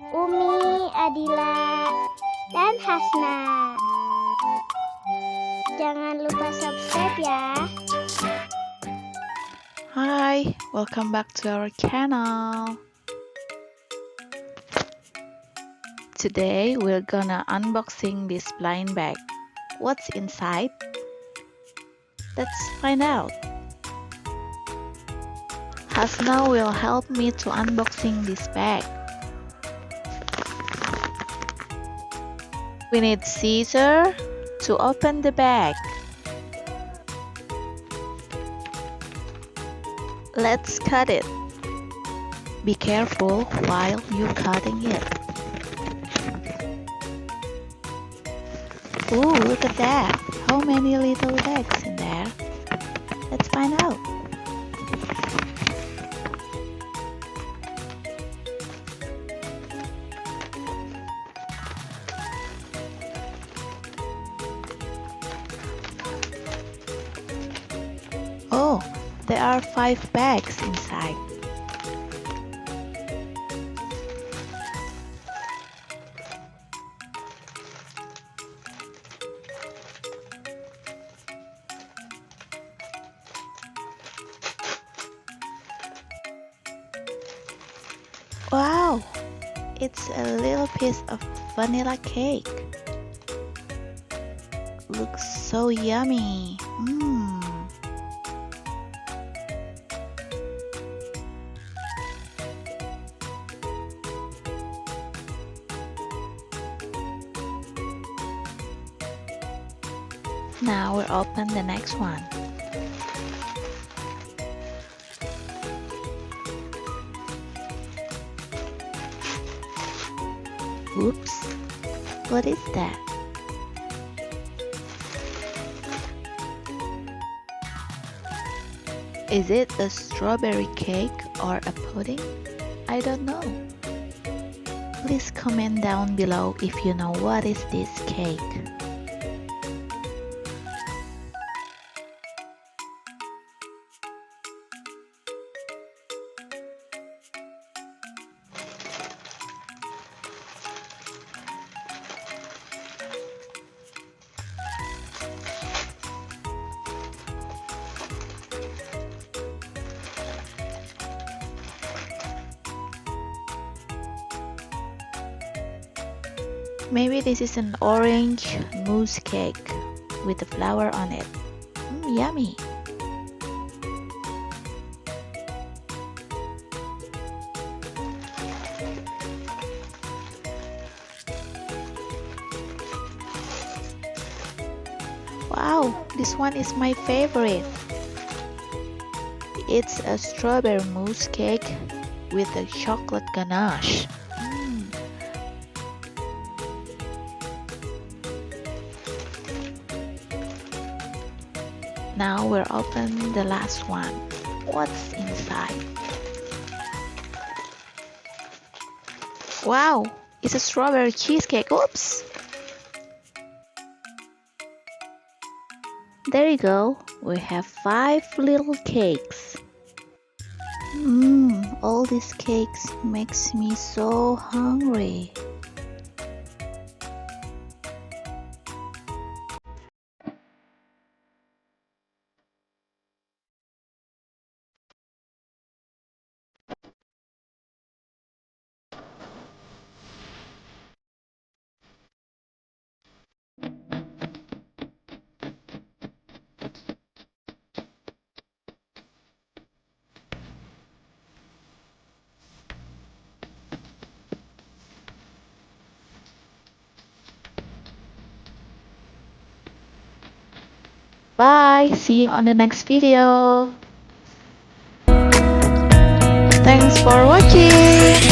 Ummi, Adila, dan Hasna. Jangan lupa subscribe ya. Hi, welcome back to our channel. Today we're gonna unboxing this blind bag. What's inside? Let's find out. Hasna will help me to unboxing this bag. We need scissors to open the bag. Let's cut it. Be careful while you're cutting it. Ooh, look at that. How many little bags in there? Let's find out. Oh, there are 5 bags inside. Wow, it's a little piece of vanilla cake. Looks so yummy. Now we'll open the next one. Oops, what is that? Is it a strawberry cake or a pudding? I don't know. Please comment down below if you know what is this cake. Maybe this is an orange mousse cake with a flower on it. Yummy! Wow, this one is my favorite. It's a strawberry mousse cake with a chocolate ganache. Now we're open the last one. What's inside? Wow, it's a strawberry cheesecake. Oops! There you go. We have 5 little cakes. All these cakes makes me so hungry. Bye, see you on the next video. Thanks for watching.